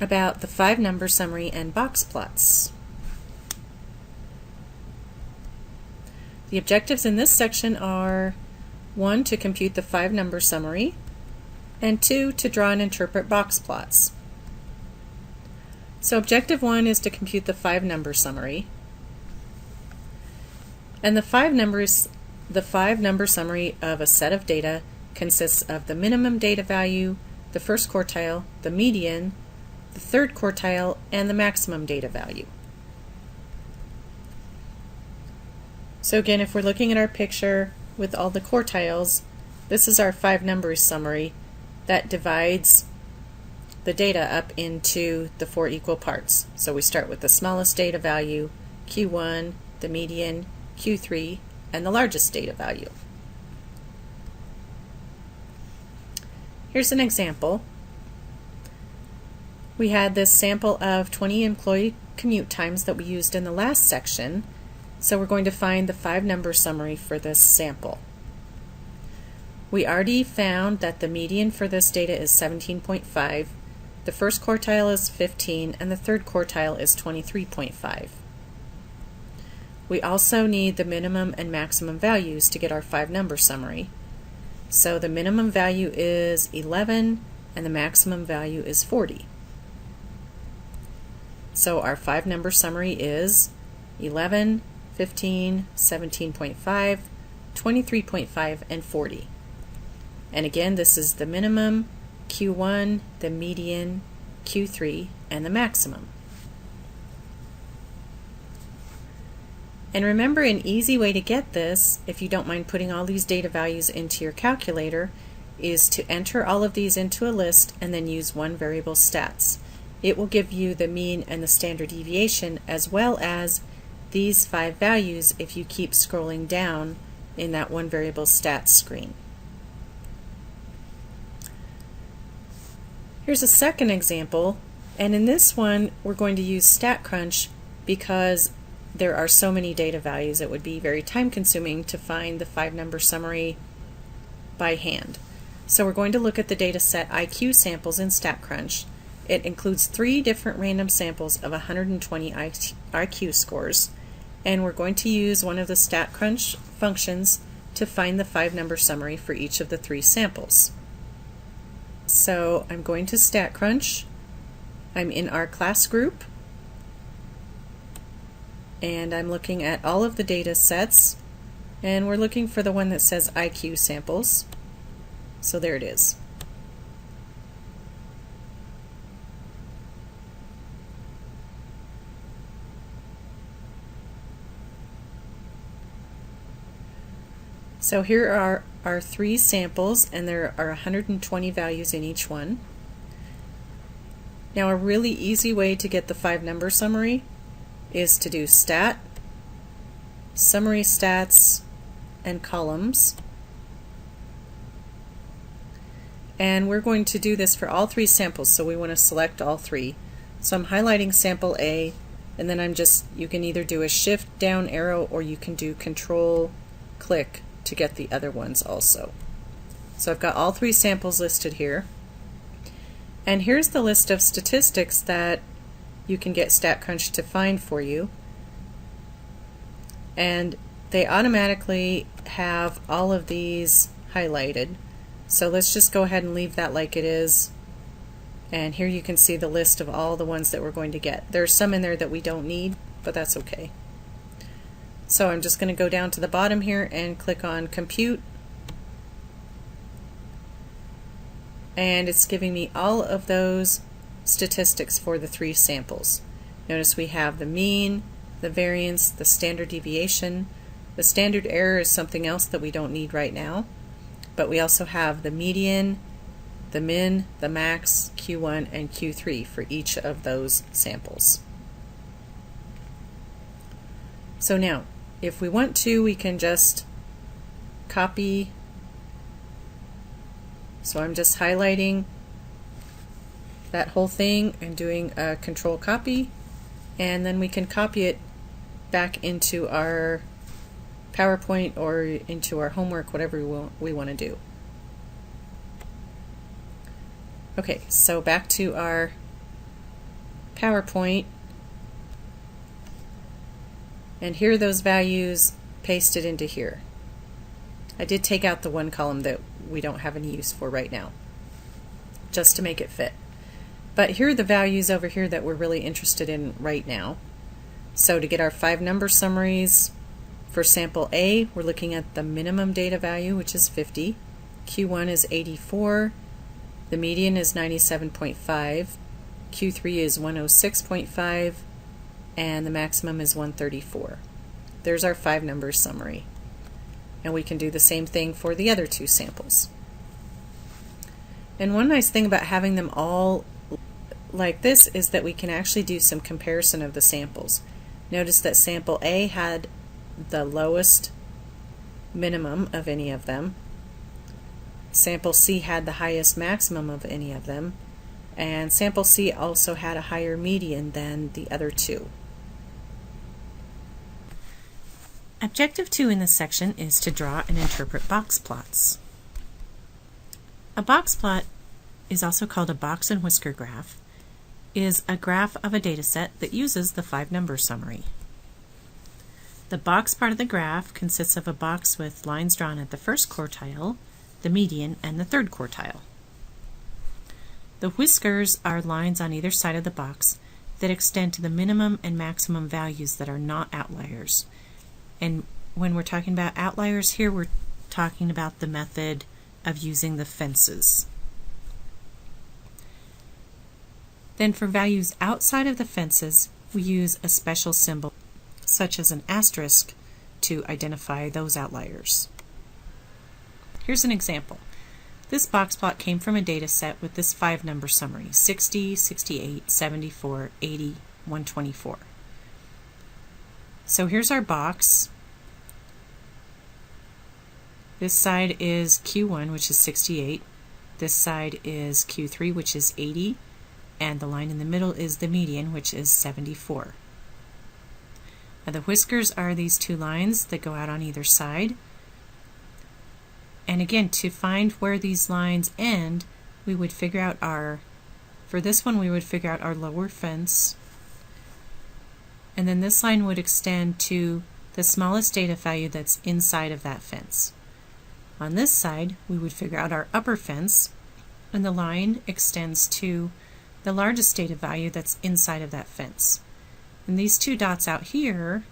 about the 5-number summary and box plots. The objectives in this section are 1. To compute the 5-number summary, and 2. To draw and interpret box plots. So objective 1 is to compute the 5-number summary. And the 5-number summary of a set of data consists of the minimum data value, the first quartile, the median, the third quartile, and the maximum data value. So again, if we're looking at our picture with all the quartiles, this is our 5-number summary that divides the data up into the 4 equal parts. So we start with the smallest data value, Q1, the median, Q3, and the largest data value. Here's an example. We had this sample of 20 employee commute times that we used in the last section, so we're going to find the 5-number summary for this sample. We already found that the median for this data is 17.5, the first quartile is 15, and the third quartile is 23.5. We also need the minimum and maximum values to get our 5-number summary. So the minimum value is 11 and the maximum value is 40. So our 5-number summary is 11, 15, 17.5, 23.5, and 40. And again, this is the minimum, Q1, the median, Q3, and the maximum. And remember, an easy way to get this, if you don't mind putting all these data values into your calculator, is to enter all of these into a list and then use one variable stats. It will give you the mean and the standard deviation as well as these 5 values if you keep scrolling down in that one variable stats screen. Here's a second example, and in this one we're going to use StatCrunch because there are so many data values it would be very time consuming to find the 5-number summary by hand. So we're going to look at the data set IQ samples in StatCrunch. It includes 3 different random samples of 120 IQ scores, and we're going to use one of the StatCrunch functions to find the 5-number summary for each of the 3 samples. So I'm going to StatCrunch, I'm in our class group, and I'm looking at all of the data sets, and we're looking for the one that says IQ samples. So there it is. So here are our 3 samples, and there are 120 values in each one. Now a really easy way to get the 5-number summary is to do stat, summary stats, and columns. And we're going to do this for all 3 samples, so we want to select all 3. So I'm highlighting sample A, and then you can either do a shift down arrow or you can do control click to get the other ones also. So I've got all 3 samples listed here. And here's the list of statistics that you can get StatCrunch to find for you. And they automatically have all of these highlighted. So let's just go ahead and leave that like it is. And here you can see the list of all the ones that we're going to get. There's some in there that we don't need, but that's okay. So I'm just going to go down to the bottom here and click on Compute. And it's giving me all of those statistics for the 3 samples. Notice we have the mean, the variance, the standard deviation. The standard error is something else that we don't need right now. But we also have the median, the min, the max, Q1, and Q3 for each of those samples. So now, if we want to, we can just copy. So I'm just highlighting that whole thing and doing a control copy, and then we can copy it back into our PowerPoint or into our homework, whatever we want to do. Okay, so back to our PowerPoint, and here are those values pasted into here. I did take out the one column that we don't have any use for right now, just to make it fit. But here are the values over here that we're really interested in right now. So to get our 5 number summaries for sample A, we're looking at the minimum data value, which is 50. Q1 is 84. The median is 97.5. Q3 is 106.5. And the maximum is 134. There's our 5 number summary. And we can do the same thing for the other 2 samples. And one nice thing about having them all like this is that we can actually do some comparison of the samples. Notice that sample A had the lowest minimum of any of them. Sample C had the highest maximum of any of them. And sample C also had a higher median than the other 2. Objective 2 in this section is to draw and interpret box plots. A box plot is also called a box and whisker graph, is a graph of a data set that uses the 5 number summary. The box part of the graph consists of a box with lines drawn at the first quartile, the median, and the third quartile. The whiskers are lines on either side of the box that extend to the minimum and maximum values that are not outliers. And when we're talking about outliers here, we're talking about the method of using the fences. Then for values outside of the fences, we use a special symbol, such as an asterisk, to identify those outliers. Here's an example. This box plot came from a data set with this 5 number summary, 60, 68, 74, 80, 124. So here's our box. This side is Q1, which is 68. This side is Q3, which is 80. And the line in the middle is the median, which is 74. Now the whiskers are these 2 lines that go out on either side. And again, to find where these lines end, we would figure out for this one we would figure out our lower fence. And then this line would extend to the smallest data value that's inside of that fence. On this side, we would figure out our upper fence, and the line extends to the largest data value that's inside of that fence. And these 2 dots out here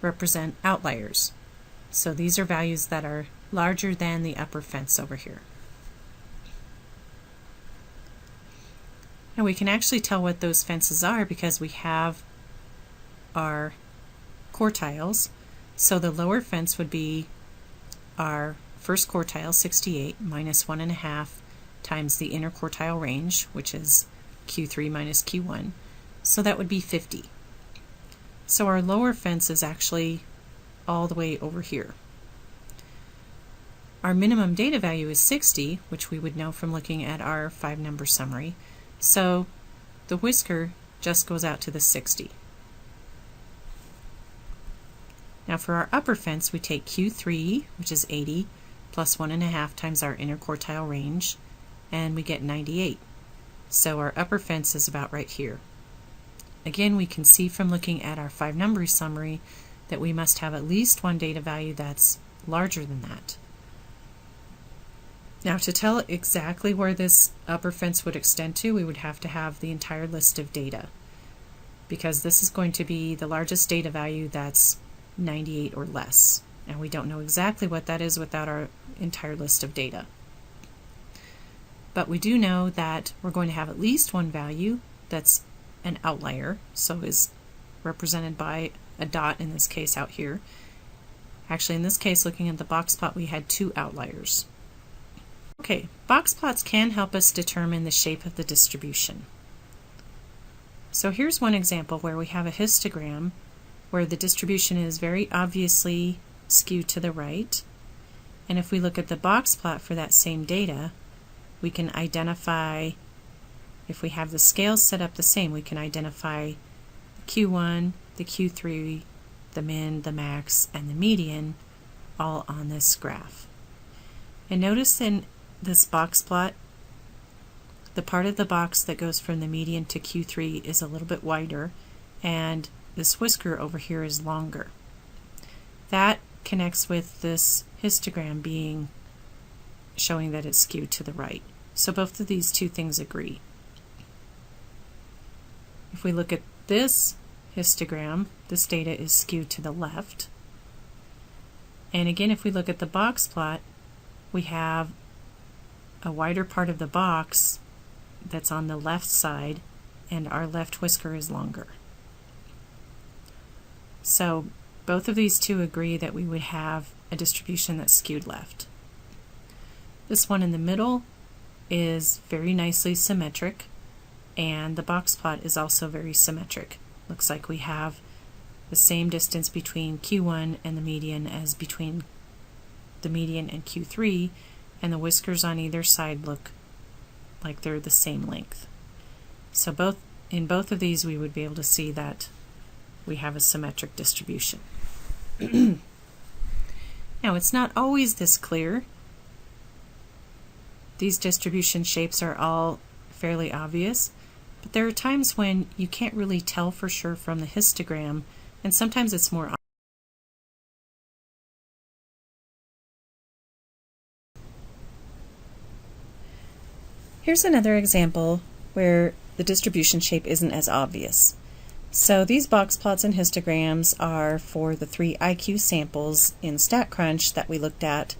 represent outliers. So these are values that are larger than the upper fence over here. Now we can actually tell what those fences are because we have our quartiles. So the lower fence would be our first quartile, 68, minus 1.5 times the inner quartile range, which is Q3 minus Q1. So that would be 50. So our lower fence is actually all the way over here. Our minimum data value is 60, which we would know from looking at our 5 number summary. So the whisker just goes out to the 60. Now for our upper fence, we take Q3, which is 80, plus 1.5 times our inner quartile range, and we get 98. So our upper fence is about right here. Again, we can see from looking at our 5 number summary that we must have at least one data value that's larger than that. Now to tell exactly where this upper fence would extend to, we would have to have the entire list of data, because this is going to be the largest data value that's 98 or less, and we don't know exactly what that is without our entire list of data. But we do know that we're going to have at least one value that's an outlier, so is represented by a dot in this case out here. Actually, in this case, looking at the box plot, we had 2 outliers. Okay, box plots can help us determine the shape of the distribution. So here's one example where we have a histogram where the distribution is very obviously skewed to the right. And if we look at the box plot for that same data, we can identify, if we have the scales set up the same, we can identify the Q1, the Q3, the min, the max, and the median all on this graph. And notice in this box plot, the part of the box that goes from the median to Q3 is a little bit wider, and this whisker over here is longer. That connects with this histogram being showing that it's skewed to the right. So both of these two things agree. If we look at this histogram, this data is skewed to the left. And again, if we look at the box plot, we have a wider part of the box that's on the left side, and our left whisker is longer. So both of these two agree that we would have a distribution that's skewed left. This one in the middle is very nicely symmetric, and the box plot is also very symmetric. Looks like we have the same distance between Q1 and the median as between the median and Q3, and the whiskers on either side look like they're the same length. So in both of these we would be able to see that we have a symmetric distribution. Now, it's not always this clear. These distribution shapes are all fairly obvious, but there are times when you can't really tell for sure from the histogram, and sometimes it's more obvious. Here's another example where the distribution shape isn't as obvious. So these box plots and histograms are for the 3 IQ samples in StatCrunch that we looked at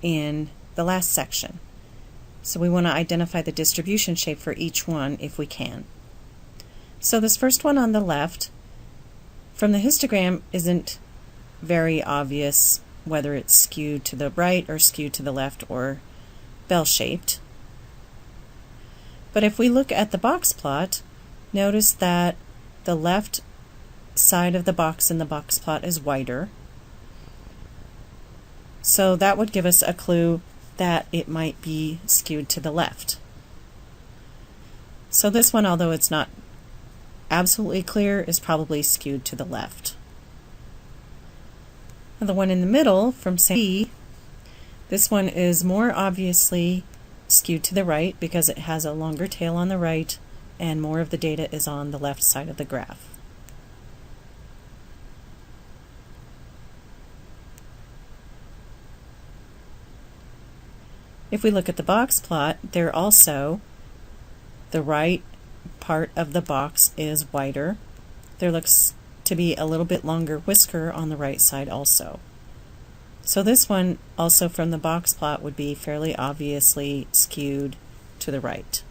in the last section. So we want to identify the distribution shape for each one if we can. So this first one on the left, from the histogram, isn't very obvious whether it's skewed to the right or skewed to the left or bell-shaped. But if we look at the box plot, notice that the left side of the box in the box plot is wider. So that would give us a clue that it might be skewed to the left. So this one, although it's not absolutely clear, is probably skewed to the left. Now the one in the middle from C, this one is more obviously skewed to the right because it has a longer tail on the right and more of the data is on the left side of the graph. If we look at the box plot, there also, the right part of the box is wider. There looks to be a little bit longer whisker on the right side also. So this one, also from the box plot, would be fairly obviously skewed to the right.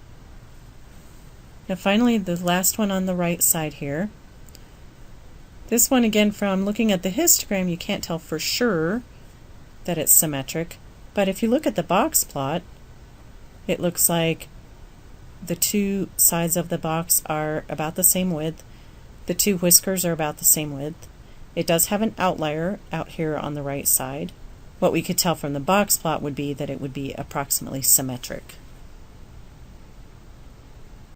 Now finally, the last one on the right side here. This one, again, from looking at the histogram, you can't tell for sure that it's symmetric, but if you look at the box plot, it looks like the two sides of the box are about the same width. The two whiskers are about the same width. It does have an outlier out here on the right side. What we could tell from the box plot would be that it would be approximately symmetric.